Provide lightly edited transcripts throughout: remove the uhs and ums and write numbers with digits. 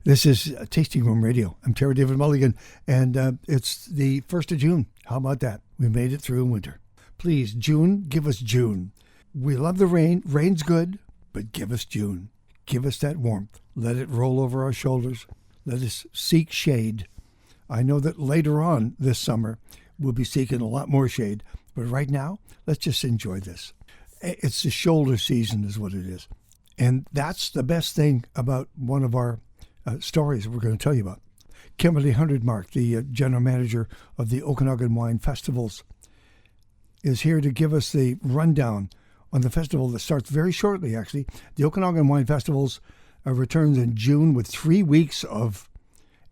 This is Tasting Room Radio. I'm Terry David Mulligan, and it's the 1st of June. How about that? We made it through winter. Please, June, give us June. We love the rain. Rain's good, but give us June. Give us that warmth. Let it roll over our shoulders. Let us seek shade. I know that later on this summer, we'll be seeking a lot more shade. But right now, let's just enjoy this. It's the shoulder season is what it is. And that's the best thing about one of our stories we're going to tell you about. Kimberly Hundertmark, the general manager of the Okanagan Wine Festivals, is here to give us the rundown on the festival that starts very shortly, actually. The Okanagan Wine Festivals returns in June with 3 weeks of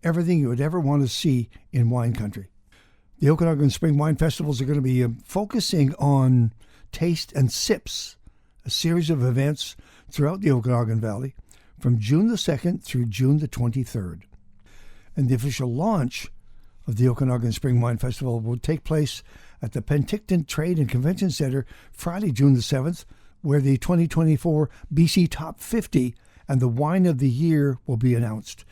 everything you would ever want to see in wine country. The Okanagan Spring Wine Festivals are going to be focusing on taste and sips, a series of events throughout the Okanagan Valley from June the 2nd through June the 23rd. And the official launch of the Okanagan Spring Wine Festival will take place at the Penticton Trade and Convention Center Friday, June the 7th, where the 2024 BC Top 50 and the Wine of the Year will be announced.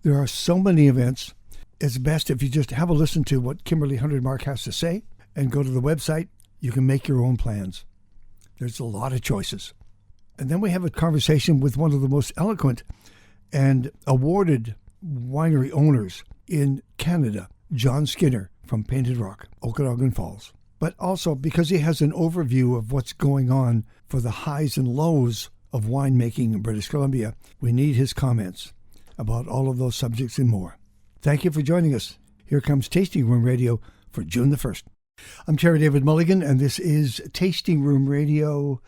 There are so many events. It's best if you just have a listen to what Kimberly Hundertmark has to say and go to the website. You can make your own plans. There's a lot of choices. And then we have a conversation with one of the most eloquent and awarded winery owners in Canada, John Skinner from Painted Rock, Okanagan Falls. But also because he has an overview of what's going on for the highs and lows of winemaking in British Columbia, we need his comments about all of those subjects and more. Thank you for joining us. Here comes Tasting Room Radio for June the 1st. I'm Terry David Mulligan, and this is Tasting Room Radio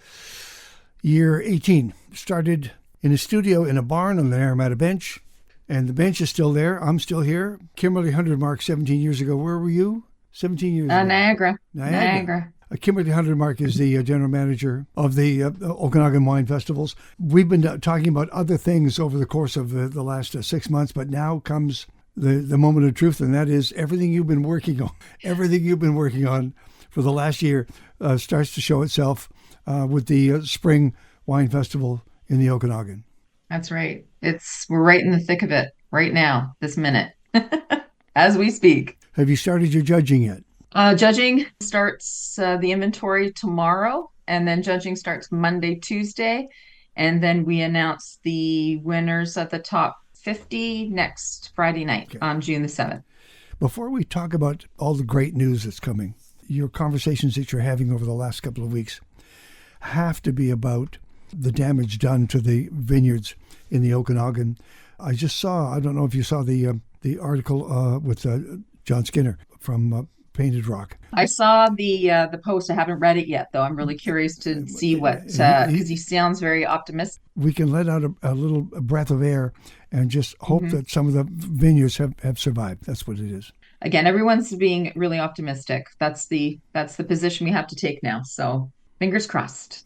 year 18. Started in a studio in a barn on the Naramata Bench, and the bench is still there. I'm still here. Kimberly Hundertmark, 17 years ago. Where were you? 17 years ago. Niagara. Kimberly Hundertmark is the general manager of the Okanagan Wine Festivals. We've been talking about other things over the course of the last 6 months, but now comes the moment of truth, and that is everything you've been working on. Everything you've been working on for the last year starts to show itself with the Spring Wine Festival in the Okanagan. That's right. We're right in the thick of it right now, this minute, as we speak. Have you started your judging yet? Judging starts the inventory tomorrow, and then judging starts Monday, Tuesday, and then we announce the winners of the top 50 next Friday night on June the 7th. Before we talk about all the great news that's coming, your conversations that you're having over the last couple of weeks have to be about the damage done to the vineyards in the Okanagan. I just saw, I don't know if you saw the article with John Skinner from Painted Rock. I saw the post. I haven't read it yet, though. I'm really curious to see what, because he sounds very optimistic. We can let out a little breath of air and just hope that some of the vineyards have survived. That's what it is. Again, everyone's being really optimistic. That's the position we have to take now. So fingers crossed.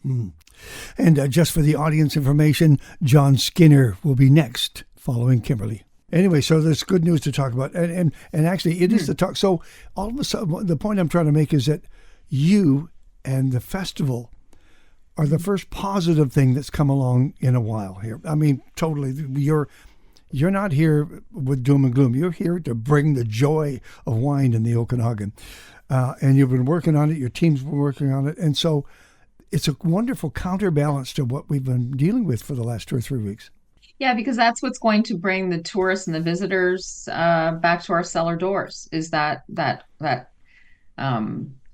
And just for the audience information, John Skinner will be next following Kimberly. Anyway, so there's good news to talk about. And actually, it is the talk. So all of a sudden, the point I'm trying to make is that you and the festival are the first positive thing that's come along in a while here. I mean, totally. You're not here with doom and gloom. You're here to bring the joy of wine in the Okanagan. And you've been working on it. Your team's been working on it. And so it's a wonderful counterbalance to what we've been dealing with for the last 2 or 3 weeks. Yeah, because that's what's going to bring the tourists and the visitors back to our cellar doors, is that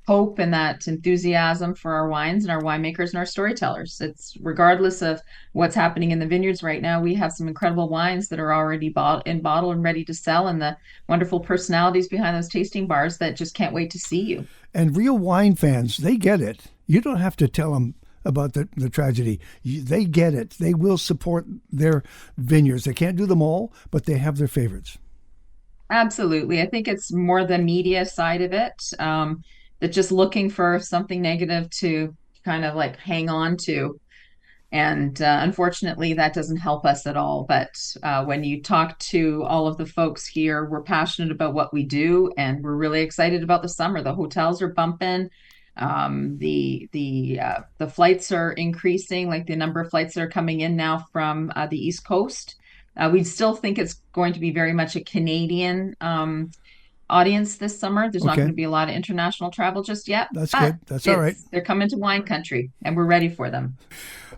hope and that enthusiasm for our wines and our winemakers and our storytellers. It's regardless of what's happening in the vineyards right now, we have some incredible wines that are already in bottle and ready to sell, and the wonderful personalities behind those tasting bars that just can't wait to see you. And real wine fans, they get it. You don't have to tell them about the tragedy. They get it. They will support their vineyards. They can't do them all, but they have their favorites. Absolutely. I think it's more the media side of it, that just looking for something negative to kind of like hang on to. And unfortunately, that doesn't help us at all. But when you talk to all of the folks here, we're passionate about what we do, and we're really excited about the summer. The hotels are bumping. The flights are increasing, like the number of flights that are coming in now from the East Coast. We still think it's going to be very much a Canadian audience this summer. There's not going Okay. to be a lot of international travel just yet, That's but good. That's all right. it's they're coming to wine country and we're ready for them.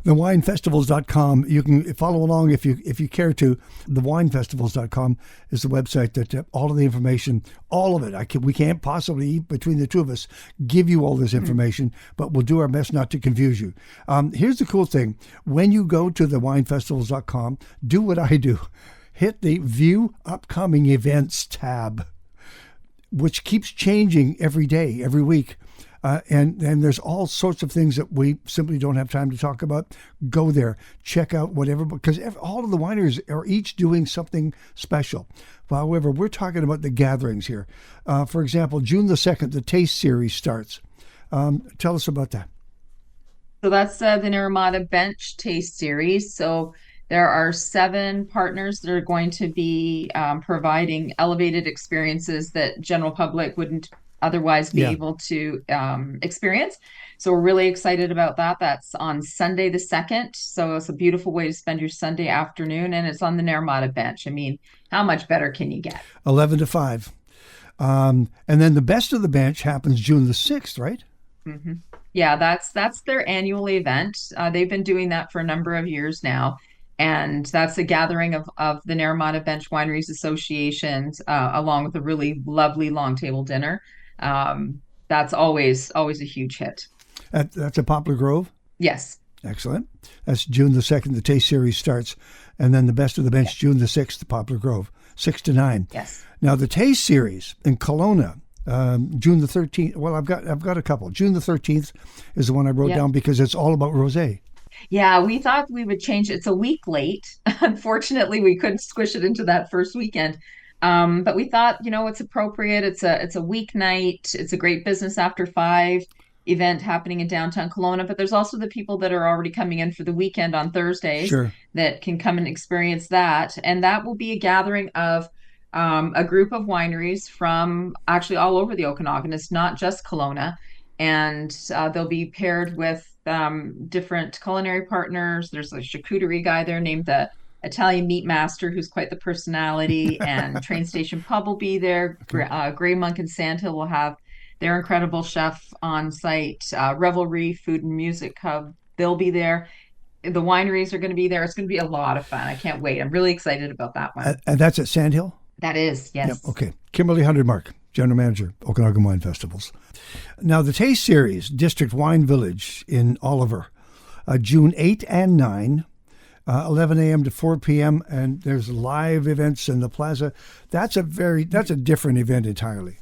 Thewinefestivals.com. You can follow along if you care to. Thewinefestivals.com is the website that all of the information, all of it. We can't possibly, between the two of us, give you all this information, but we'll do our best not to confuse you. Here's the cool thing. When you go to thewinefestivals.com, do what I do. Hit the View Upcoming Events tab, which keeps changing every day, every week. And there's all sorts of things that we simply don't have time to talk about. Go there, check out whatever, because all of the wineries are each doing something special. However, we're talking about the gatherings here. For example, June the 2nd, the Taste Series starts. Tell us about that. So that's the Naramata Bench Taste Series. So there are 7 partners that are going to be providing elevated experiences that general public wouldn't otherwise be Yeah. able to experience. So we're really excited about that. That's on Sunday the 2nd. So it's a beautiful way to spend your Sunday afternoon, and it's on the Naramata Bench. I mean, how much better can you get? 11 to 5. And then the Best of the Bench happens June the 6th, right? hmm Yeah, that's their annual event. They've been doing that for a number of years now. And that's a gathering of the Naramata Bench Wineries Associations, along with a really lovely long table dinner. That's always a huge hit. That's a Poplar Grove. Yes. Excellent. That's June the 2nd. The Taste Series starts. And then the Best of the Bench, Yes. June the 6th, the Poplar Grove, 6 to 9. Yes. Now, the Taste Series in Kelowna, June the 13th. Well, I've got a couple. June the 13th is the one I wrote Yep. down because it's all about rosé. Yeah, we thought we would change it. It's a week late. Unfortunately, we couldn't squish it into that first weekend. But we thought, it's appropriate. It's a weeknight. It's a great business after 5 event happening in downtown Kelowna. But there's also the people that are already coming in for the weekend on Thursdays Sure. that can come and experience that. And that will be a gathering of a group of wineries from actually all over the Okanagan. It's not just Kelowna. And they'll be paired with different culinary partners. There's a charcuterie guy there named the Italian Meat Master, who's quite the personality, and Train Station Pub will be there. Grey Monk and Sandhill will have their incredible chef on site. Revelry Food and Music Hub, they'll be there. The wineries are going to be there. It's going to be a lot of fun. I can't wait. I'm really excited about that one. And that's at Sandhill? That is, Yep. yes. Okay. Kimberly Hundertmark, General Manager, Okanagan Wine Festivals. Now, the Taste Series, District Wine Village in Oliver, June 8 and 9, 11 a.m. to 4 p.m., and there's live events in the plaza. That's a different event entirely.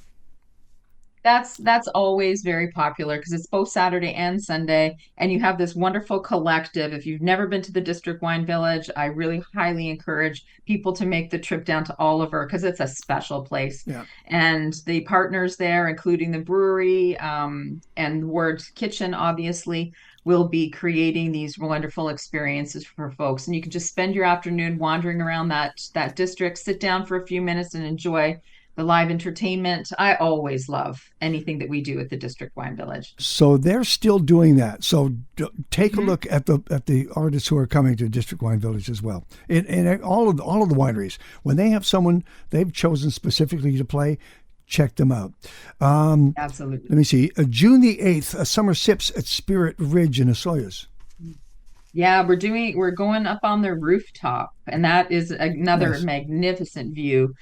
That's always very popular because it's both Saturday and Sunday, and you have this wonderful collective. If you've never been to the District Wine Village, I really highly encourage people to make the trip down to Oliver because it's a special place. Yeah. And the partners there, including the brewery and Ward Kitchen, obviously, will be creating these wonderful experiences for folks. And you can just spend your afternoon wandering around that district, sit down for a few minutes, and enjoy the live entertainment. I always love anything that we do at the District Wine Village. So they're still doing that. So take a Mhm. look at the artists who are coming to District Wine Village as well. In all of the wineries, when they have someone they've chosen specifically to play, check them out. Absolutely. Let me see. June the 8th, Summer Sips at Spirit Ridge in Osoyoos. Yeah, we're going up on the rooftop, and that is another Nice. magnificent view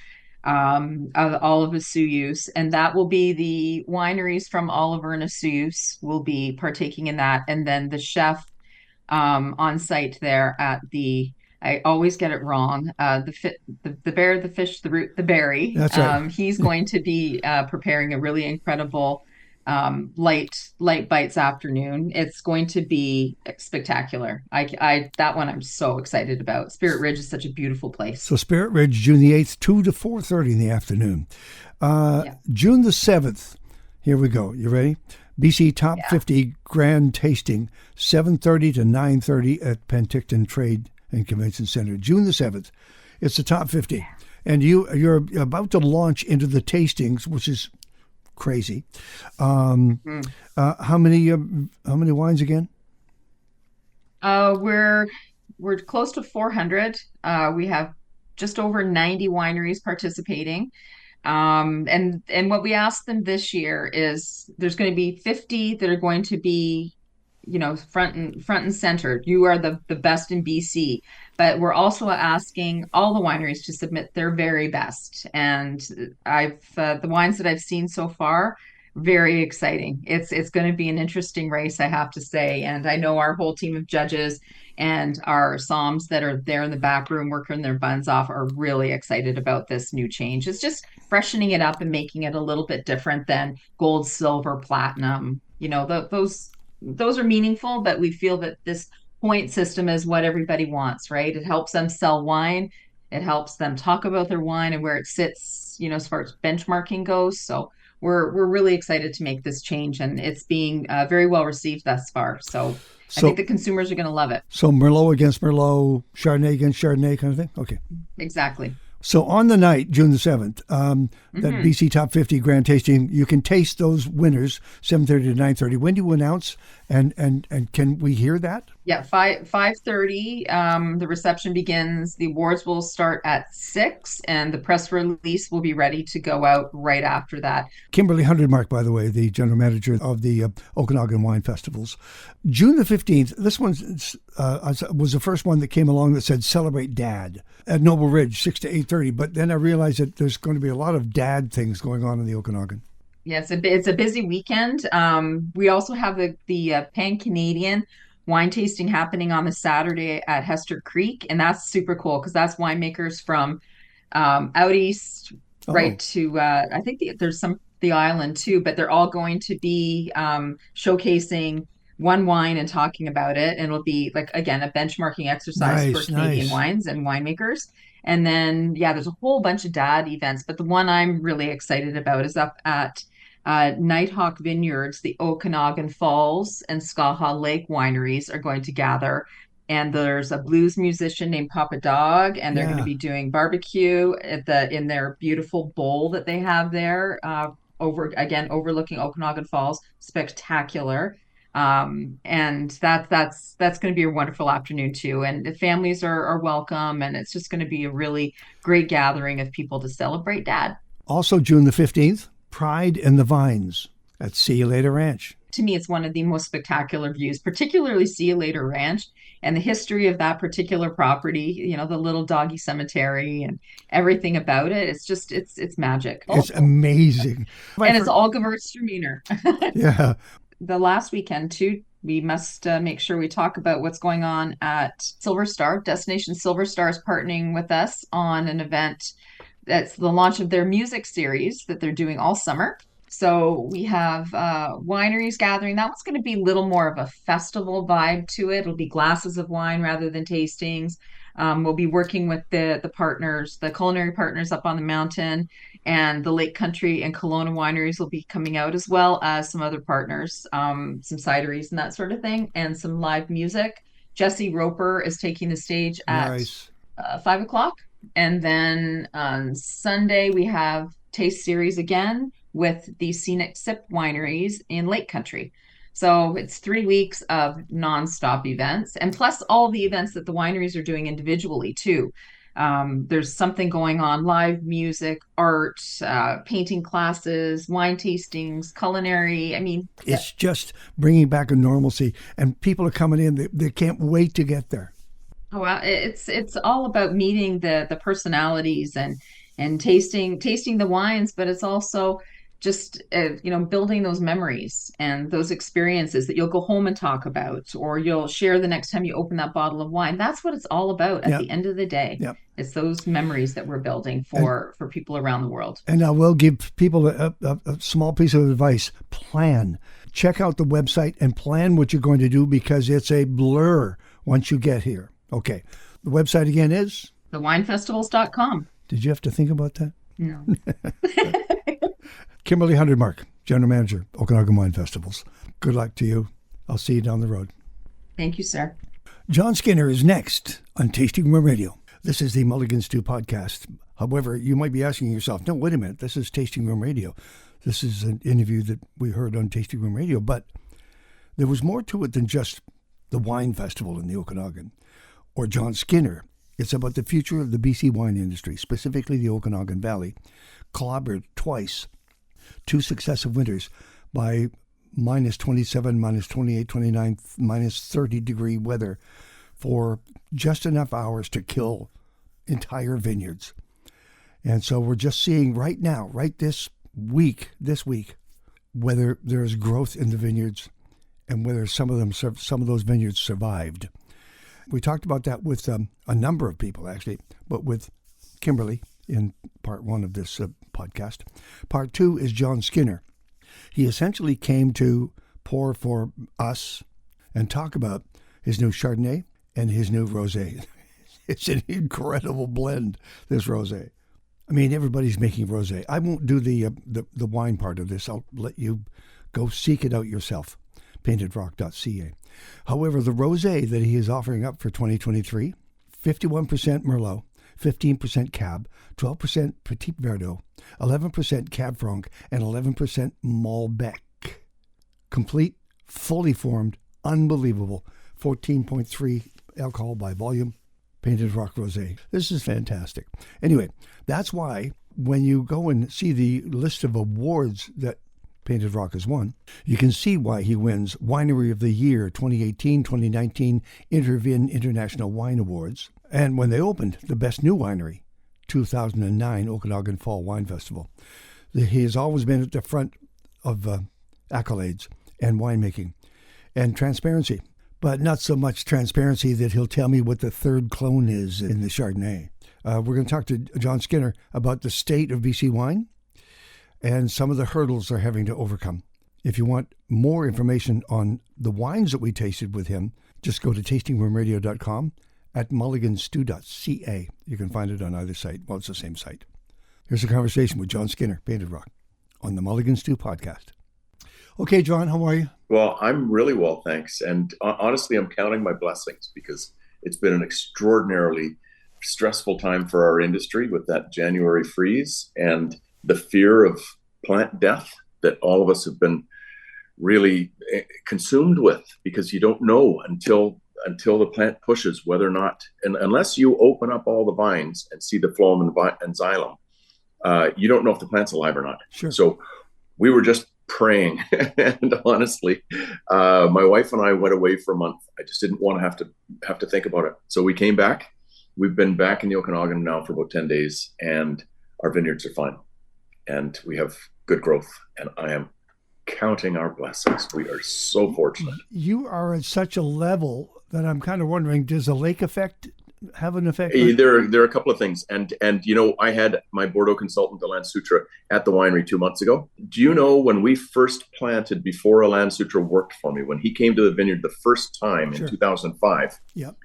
of all of Osoyoos, and that will be the wineries from Oliver and Osoyoos will be partaking in that, and then the chef on site there at the I always get it wrong. The bear, the fish, the root, the berry. That's right. He's going to be preparing a really incredible light bites afternoon. It's going to be spectacular. I that one I'm so excited about. Spirit Ridge is such a beautiful place. So Spirit Ridge, June the 8th, 2 to 4:30 in the afternoon. Yeah. June the 7th, here we go. You ready? BC Top Yeah. 50 Grand Tasting, 7:30 to 9:30 at Penticton Trade and Convention Center. June the 7th. It's the Top 50. And you're about to launch into the tastings, which is crazy. Mm. How many wines again? We're close to 400. We have just over 90 wineries participating. And what we asked them this year is there's going to be 50 that are going to be, front and center. You are the best in BC, but we're also asking all the wineries to submit their very best. And the wines that I've seen so far, very exciting. It's going to be an interesting race, I have to say. And I know our whole team of judges and our somms that are there in the back room working their buns off are really excited about this new change. It's just freshening it up and making it a little bit different than gold, silver, platinum. Those are meaningful, but we feel that this point system is what everybody wants, right? It helps them sell wine. It helps them talk about their wine and where it sits, as far as benchmarking goes. So we're really excited to make this change, and it's being very well received thus far. So I think the consumers are going to love it. So Merlot against Merlot, Chardonnay against Chardonnay kind of thing? Okay. Exactly. So on the night, June the 7th, that BC Top 50 Grand Tasting, you can taste those winners, 7:30 to 9:30. When do you announce? And can we hear that? Yeah, 5:30. The reception begins. The awards will start at 6, and the press release will be ready to go out right after that. Kimberly Hundertmark, by the way, the general manager of the Okanagan Wine Festivals. June the 15th, this one was the first one that came along that said Celebrate Dad at Noble Ridge, 6 to 8:30. But then I realized that there's going to be a lot of dad things going on in the Okanagan. Yes, it's a busy weekend. We also have the Pan-Canadian wine tasting happening on the Saturday at Hester Creek, and that's super cool because that's winemakers from out east right to I think there's some the island too, but they're all going to be showcasing one wine and talking about it, and it'll be like again a benchmarking exercise for Canadian wines and winemakers. And then there's a whole bunch of dad events, but the one I'm really excited about is up at Nighthawk Vineyards. The Okanagan Falls and Skaha Lake wineries are going to gather, and there's a blues musician named Papa Dog, and they're going to be doing barbecue in their beautiful bowl that they have there, overlooking Okanagan Falls. Spectacular. And that's going to be a wonderful afternoon too. And the families are welcome, and it's just going to be a really great gathering of people to celebrate Dad. Also, June the 15th, Pride in the Vines at See You Later Ranch. To me, it's one of the most spectacular views, particularly See You Later Ranch and the history of that particular property, the little doggy cemetery and everything about it. It's just, it's magic. It's amazing. And it's all Gewürztraminer. Yeah. The last weekend, too, we must make sure we talk about what's going on at Silver Star. Destination Silver Star is partnering with us on an event that's the launch of their music series that they're doing all summer. So we have wineries gathering. That one's going to be a little more of a festival vibe to it. It'll be glasses of wine rather than tastings. We'll be working with the partners, the culinary partners up on the mountain, and the Lake Country and Kelowna wineries will be coming out, as well as some other partners, some cideries and that sort of thing, and some live music. Jesse Roper is taking the stage at 5 o'clock. And then on Sunday, we have Taste Series again with the Scenic Sip wineries in Lake Country. So it's 3 weeks of nonstop events, and plus all the events that the wineries are doing individually too. There's something going on: live music, art, painting classes, wine tastings, culinary. I mean, it's just bringing back a normalcy, and people are coming in. They can't wait to get there. Oh, well, it's all about meeting the personalities and tasting the wines, but it's also just building those memories and those experiences that you'll go home and talk about, or you'll share the next time you open that bottle of wine. That's what it's all about at the end of the day. It's those memories that we're building for people around the world. And I will give people a small piece of advice: plan. Check out the website and plan what you're going to do, because it's a blur once you get here. Okay, the website again is thewinefestivals.com. Did you have to think about that? No. Kimberly Hundertmark, General Manager, Okanagan Wine Festivals. Good luck to you. I'll see you down the road. Thank you, sir. John Skinner is next on Tasting Room Radio. This is the Mulligan Stew podcast. However, you might be asking yourself, no, wait a minute, this is Tasting Room Radio. This is an interview that we heard on Tasting Room Radio, but there was more to it than just the wine festival in the Okanagan or John Skinner It's about the future of the BC wine industry, specifically the Okanagan Valley, clobbered twice, 2 successive winters by minus 27, minus 28, 29, minus 30 degree weather for just enough hours to kill entire vineyards. And so we're just seeing right now, right this week, whether there's growth in the vineyards and whether some of those vineyards survived. We talked about that with a number of people, actually, but with Kimberly in part 1 of this podcast. Part 2 is John Skinner. He essentially came to pour for us and talk about his new Chardonnay and his new Rosé. It's an incredible blend, this Rosé. I mean, everybody's making Rosé. I won't do the wine part of this. I'll let you go seek it out yourself, paintedrock.ca. However, the Rosé that he is offering up for 2023, 51% Merlot, 15% Cab, 12% Petit Verdot, 11% Cab Franc, and 11% Malbec. Complete, fully formed, unbelievable, 14.3 alcohol by volume, Painted Rock Rosé. This is fantastic. Anyway, that's why when you go and see the list of awards that Painted Rock has won, you can see why he wins Winery of the Year 2018, 2019 Intervin International Wine Awards, and when they opened the Best New Winery 2009 Okanagan Fall Wine Festival. He has always been at the front of accolades and winemaking and transparency, but not so much transparency that he'll tell me what the third clone is in the Chardonnay. We're going to talk to John Skinner about the state of BC wine and some of the hurdles they're having to overcome. If you want more information on the wines that we tasted with him, just go to tastingroomradio.com at mulliganstew.ca. You can find it on either site. Well, it's the same site. Here's a conversation with John Skinner, Painted Rock, on the Mulligan Stew podcast. Okay, John, how are you? Well, I'm really well, thanks. And honestly, I'm counting my blessings because it's been an extraordinarily stressful time for our industry with that January freeze and the fear of plant death that all of us have been really consumed with, because you don't know until the plant pushes whether or not, and unless you open up all the vines and see the phloem and xylem, you don't know if the plant's alive or not. Sure. So we were just praying. And honestly, my wife and I went away for a month. I just didn't want to have to think about it. So we came back. We've been back in the Okanagan now for about 10 days, and our vineyards are fine. And we have good growth. And I am counting our blessings. We are so fortunate. You are at such a level that I'm kind of wondering, does the lake effect have an effect? There are a couple of things. And you know, I had my Bordeaux consultant, Alain Sutra, at the winery 2 months ago. Do you know when we first planted, before Alain Sutra worked for me, when he came to the vineyard the first time in 2005,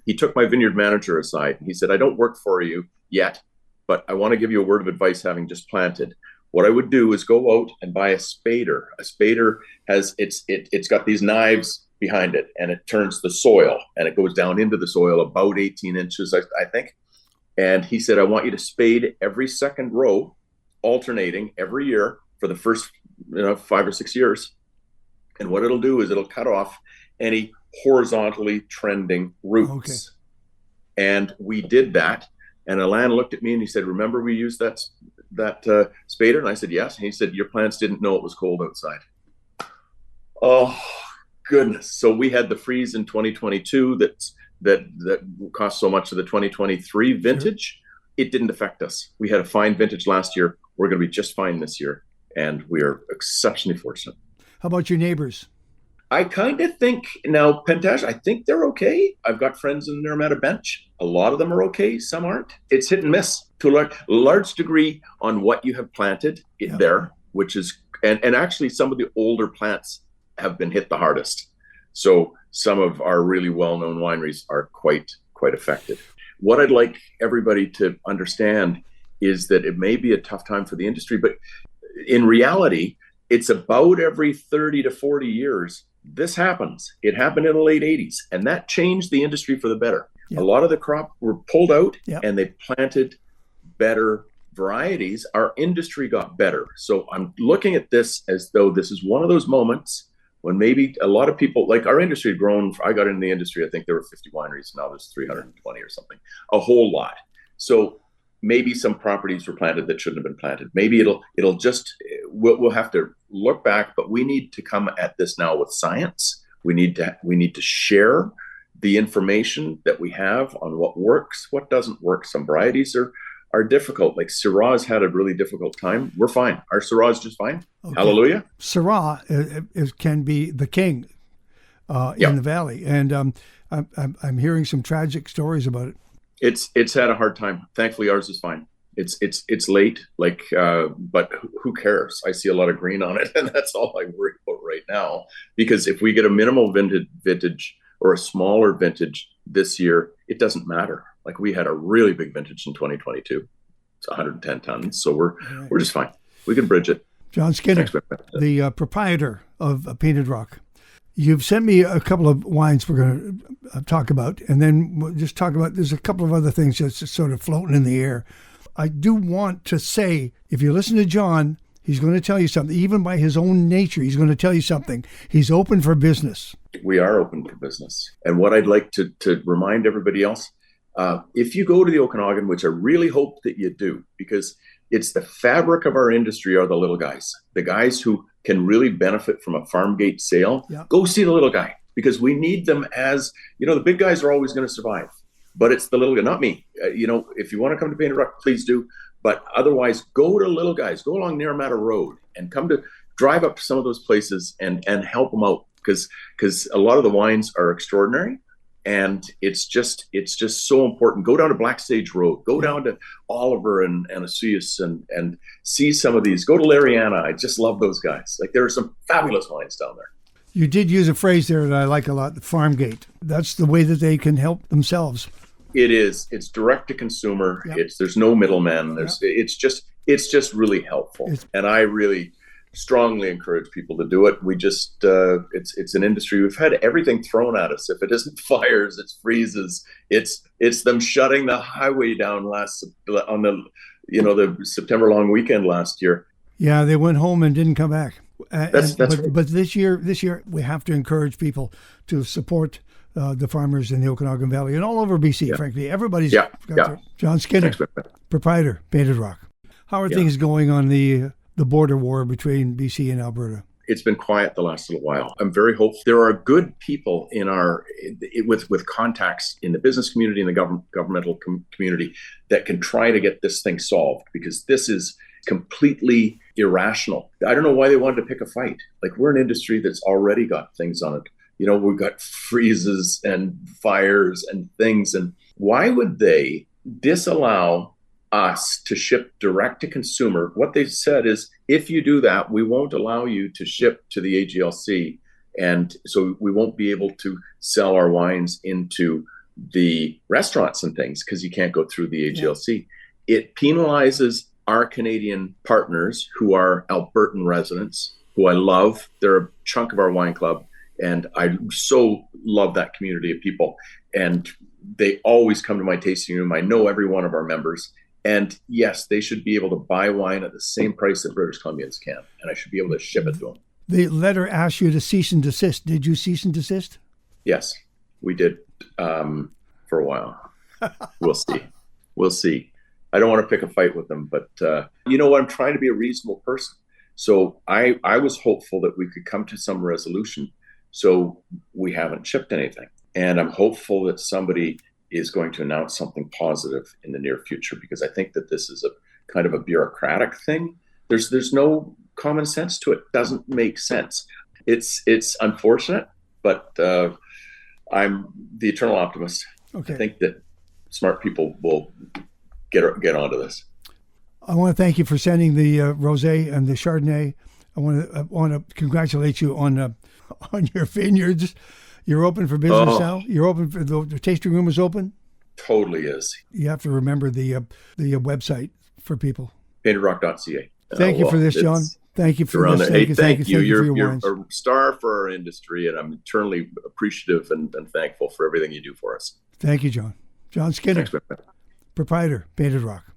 he took my vineyard manager aside. And he said, I don't work for you yet, but I want to give you a word of advice having just planted. What I would do is go out and buy a spader. A spader has, it's got these knives behind it, and it turns the soil, and it goes down into the soil about 18 inches, I think. And he said, I want you to spade every second row, alternating every year for the first 5 or 6 years. And what it'll do is it'll cut off any horizontally trending roots. Okay. And we did that. And Alain looked at me and he said, remember we used that spader? And I said, yes. And he said, your plants didn't know it was cold outside. Oh, goodness. So we had the freeze in 2022 that cost so much of the 2023 vintage. Sure. It didn't affect us. We had a fine vintage last year. We're going to be just fine this year. And we are exceptionally fortunate. How about your neighbors? I kind of think now, Pentage, I think they're okay. I've got friends in the Naramata Bench. A lot of them are okay. Some aren't. It's hit and miss to a large degree on what you have planted there, which is, and actually some of the older plants have been hit the hardest. So some of our really well-known wineries are quite affected. What I'd like everybody to understand is that it may be a tough time for the industry, but in reality, it's about every 30 to 40 years this happens. It happened in the late 80s, and that changed the industry for the better. Yep. A lot of the crop were pulled out, and they planted better varieties. Our industry got better. So I'm looking at this as though this is one of those moments when maybe a lot of people, like our industry had grown. I got into the industry, I think there were 50 wineries. Now there's 320 or something, a whole lot. So maybe some properties were planted that shouldn't have been planted. Maybe it'll just, we'll have to look back, but we need to come at this now with science. We need to share the information that we have on what works, what doesn't work. Some varieties are difficult. Like Syrah's had a really difficult time. We're fine. Our Syrah is just fine. Okay. Hallelujah. Syrah can be the king in the valley, and I'm hearing some tragic stories about it. It's had a hard time. Thankfully, ours is fine. It's late, but who cares? I see a lot of green on it, and that's all I worry about right now. Because if we get a minimal vintage or a smaller vintage this year, it doesn't matter. Like we had a really big vintage in 2022. It's 110 tons, so we're just fine. We can bridge it. John Skinner, the proprietor of Painted Rock. You've sent me a couple of wines we're going to talk about, and then we'll just talk about, there's a couple of other things that's just sort of floating in the air. I do want to say, if you listen to John, he's going to tell you something. Even by his own nature, he's going to tell you something. He's open for business. We are open for business. And what I'd like to remind everybody else, if you go to the Okanagan, which I really hope that you do, because it's the fabric of our industry are the little guys, the guys who can really benefit from a farm gate sale. Yeah. Go see the little guy, because we need them. As you know, the big guys are always going to survive, but it's the little guy, not me. If you want to come to Painted Rock, please do. But otherwise, go to little guys, go along Naramata Road and drive up to some of those places and help them out, because a lot of the wines are extraordinary. And it's just so important. Go down to Black Sage Road. Go down to Oliver and Osoyoos and see some of these. Go to Lariana. I just love those guys. Like, there are some fabulous wines down there. You did use a phrase there that I like a lot, the farm gate. That's the way that they can help themselves. It is. It's direct to consumer. Yep. There's no middleman. It's just really helpful. And I really strongly encourage people to do it. We just it's an industry. We've had everything thrown at us. If it isn't fires, it's freezes. It's them shutting the highway down on the September long weekend last year. Yeah, they went home and didn't come back. But this year we have to encourage people to support the farmers in the Okanagan Valley and all over BC. Yeah. Frankly, everybody's got John Skinner, proprietor, Painted Rock. How are things going on the border war between BC and Alberta? It's been quiet the last little while. I'm very hopeful. There are good people with contacts in the business community and the governmental community that can try to get this thing solved, because this is completely irrational. I don't know why they wanted to pick a fight. Like, we're an industry that's already got things on it. We've got freezes and fires and things. And why would they disallow us to ship direct to consumer? What they've said is, if you do that, we won't allow you to ship to the AGLC. And so we won't be able to sell our wines into the restaurants and things, because you can't go through the AGLC. Yeah. It penalizes our Canadian partners who are Albertan residents, who I love. They're a chunk of our wine club. And I so love that community of people. And they always come to my tasting room. I know every one of our members. And yes, they should be able to buy wine at the same price that British Columbians can. And I should be able to ship it to them. The letter asked you to cease and desist. Did you cease and desist? Yes, we did for a while. We'll see. We'll see. I don't want to pick a fight with them. But you know what? I'm trying to be a reasonable person. So I was hopeful that we could come to some resolution. So we haven't shipped anything. And I'm hopeful that somebody is going to announce something positive in the near future, because I think that this is a kind of a bureaucratic thing. There's no common sense to it. It doesn't make sense. It's unfortunate, but I'm the eternal optimist. Okay. I think that smart people will get onto this. I want to thank you for sending the rosé and the Chardonnay. I want to congratulate you on your vineyards. You're open for business now. You're open for the tasting room is open. Totally is. You have to remember the website for people. paintedrock.ca. Thank you for this, John. Thank you for this. Thank you. You're a star for our industry, and I'm eternally appreciative and thankful for everything you do for us. Thank you, John. John Skinner, proprietor, Painted Rock.